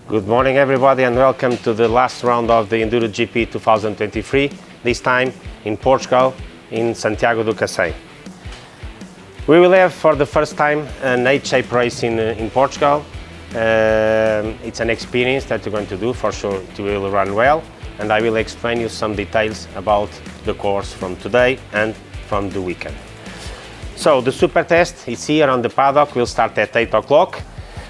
Good morning everybody and welcome to the last round of the EnduroGP 2023, this time in Portugal, in Santiago do Cacém. We will have for the first time an H-shape race in Portugal. It's an experience that you're going to do, for sure it will run well, and I will explain you some details about the course from today and from the weekend. So the super test is here on the paddock, will start at 8 o'clock.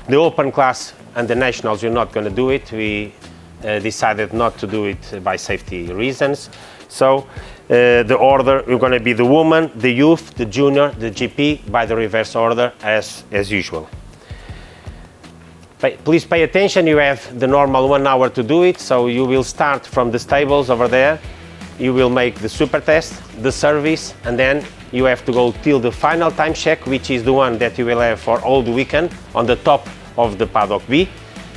The open class and the nationals, you're not going to do it. We decided not to do it by safety reasons. So the order, you're going to be the woman, the youth, the junior, the GP by the reverse order as usual. Please pay attention, you have the normal 1 hour to do it. So you will start from the stables over there. You will make the super test, the service, and then you have to go till the final time check, which is the one that you will have for all the weekend on the top of the paddock B,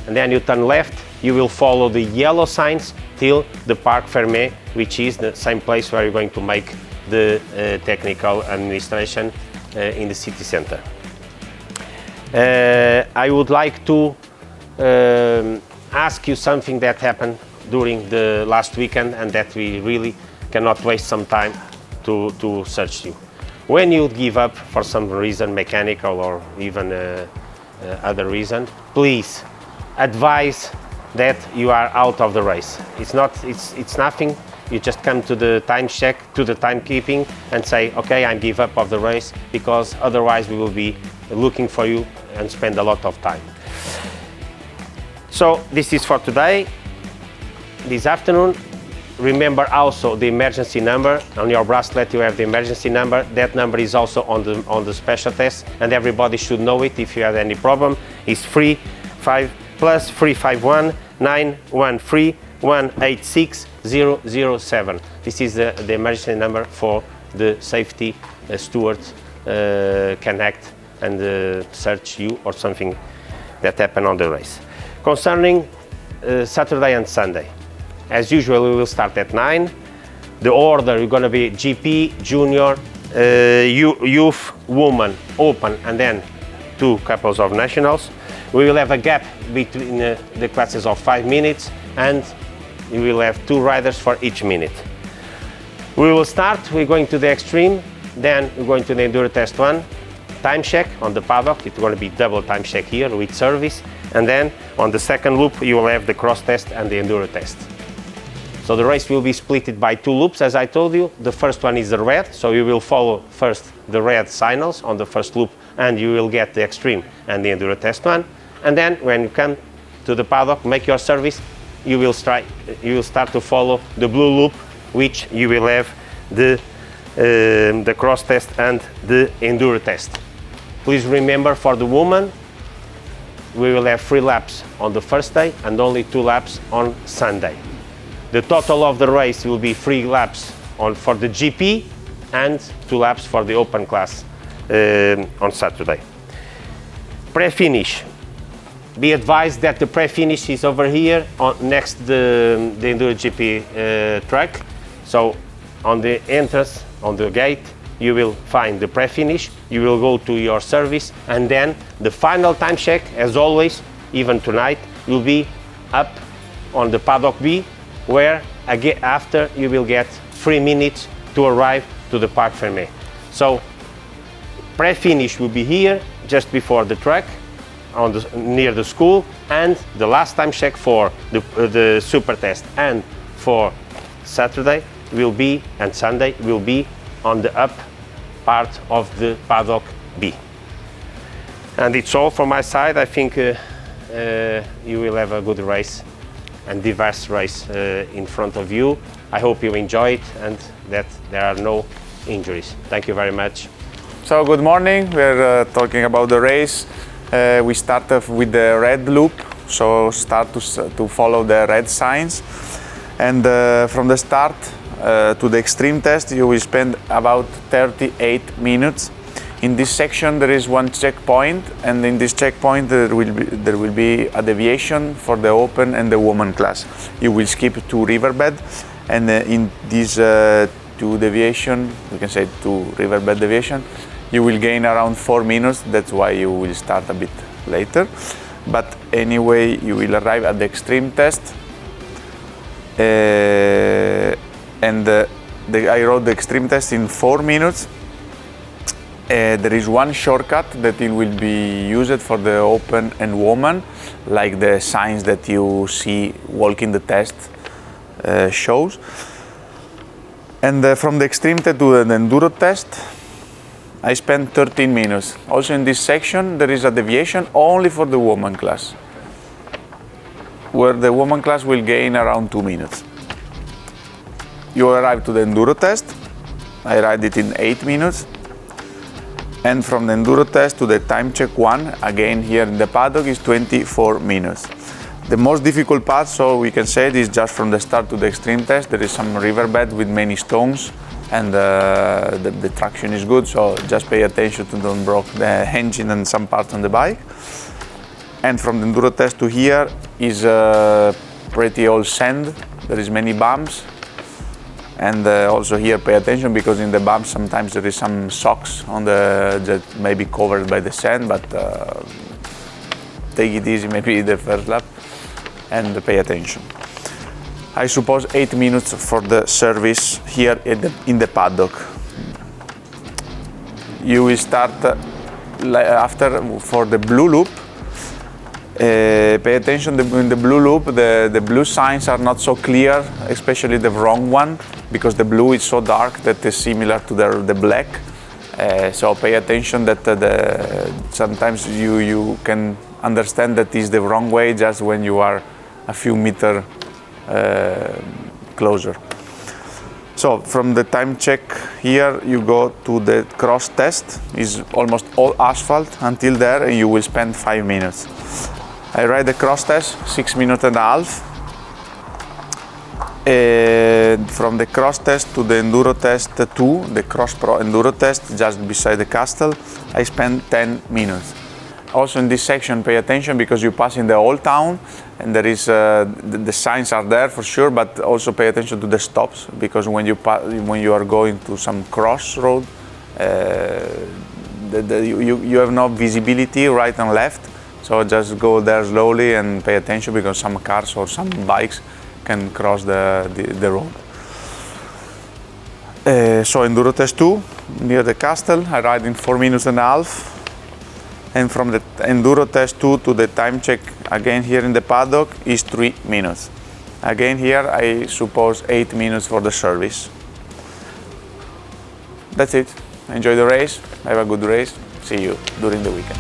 and then you turn left. You will follow the yellow signs till the Parc Fermé, which is the same place where you're going to make the technical administration in the city center. I would like to ask you something that happened during the last weekend and that we really cannot waste some time to search you. When you give up for some reason, mechanical or even other reason, please advise that you are out of the race. It's nothing. You just come to the time check, to the timekeeping, and say, okay, I give up of the race, because otherwise we will be looking for you and spend a lot of time. So this is for today, this afternoon. Remember also the emergency number. On your bracelet you have the emergency number. That number is also on the special test, and everybody should know it. If you have any problem, it's 351 913 186 007. This is the emergency number for the safety steward can act and search you or something that happened on the race. Concerning Saturday and Sunday, as usual, we will start at 9. The order is going to be GP, Junior, Youth, Woman, Open, and then 2 couples of nationals. We will have a gap between the classes of 5 minutes, and you will have 2 riders for each minute. We will start, we're going to the extreme, then we're going to the Enduro Test 1, time check on the paddock. It's going to be double time check here with service, and then on the second loop you will have the cross test and the Enduro test. So the race will be split by 2 loops, as I told you. The first one is the red, so you will follow first the red signals on the first loop, and you will get the extreme and the Enduro Test 1. And then when you come to the paddock, make your service, you will start to follow the blue loop, which you will have the cross test and the Enduro test. Please remember, for the woman, we will have 3 laps on the first day and only 2 laps on Sunday. The total of the race will be 3 laps for the GP and 2 laps for the open class on Saturday. Pre-finish. Be advised that the pre-finish is over here next to the EnduroGP track. So on the entrance, on the gate, you will find the pre-finish. You will go to your service, and then the final time check, as always, even tonight, will be up on the paddock B, where again after you will get 3 minutes to arrive to the Parc Fermé. So pre-finish will be here just before the track, near the school, and the last time check for the super test and for Saturday will be, and Sunday will be, on the up part of the paddock B. And it's all from my side. I think you will have a good race and diverse race in front of you. I hope you enjoy it and that there are no injuries. Thank you very much. So good morning, we're talking about the race. We start off with the red loop, so start to follow the red signs. And from the start to the extreme test, you will spend about 38 minutes. In this section there is 1 checkpoint, and in this checkpoint there will be a deviation for the open and the woman class. You will skip 2 riverbed, and in these 2 deviation, we can say 2 riverbed deviation, you will gain around 4 minutes. That's why you will start a bit later. but anyway you will arrive at the extreme test. I rode the extreme test in 4 minutes. There is one shortcut that it will be used for the open and woman, like the signs that you see walking the test shows. And from the extreme test to the enduro test, I spent 13 minutes. Also in this section there is a deviation only for the woman class, where the woman class will gain around 2 minutes. You arrive to the enduro test. I ride it in 8 minutes. And from the enduro test to the time check 1, again here in the paddock, is 24 minutes. The most difficult part, so we can say it, is just from the start to the extreme test. There is some riverbed with many stones, and the traction is good, so just pay attention to don't break the engine and some parts on the bike. And from the enduro test to here is pretty old sand. There is many bumps. And also here pay attention, because in the bumps sometimes there is some socks on that may be covered by the sand, but take it easy maybe the first lap and pay attention. I suppose 8 minutes for the service here in the paddock. You will start after for the blue loop. Pay attention, in the blue loop, the blue signs are not so clear, especially the wrong one, because the blue is so dark that it's similar to the black. So pay attention that sometimes you can understand that is the wrong way just when you are a few meters closer. So from the time check here, you go to the cross test. Is almost all asphalt until there, and you will spend 5 minutes. I ride the cross test 6 minutes and a half. From the cross test to the enduro test 2, the cross pro enduro test just beside the castle, I spent 10 minutes. Also in this section, pay attention, because you pass in the old town, and there is the signs are there for sure, but also pay attention to the stops, because when you are going to some crossroad, you have no visibility right and left. So just go there slowly and pay attention, because some cars or some bikes can cross the road. So enduro test 2 near the castle, I ride in 4 minutes and a half. And from the enduro test 2 to the time check again here in the paddock is 3 minutes. Again here I suppose 8 minutes for the service. That's it. Enjoy the race, have a good race. See you during the weekend.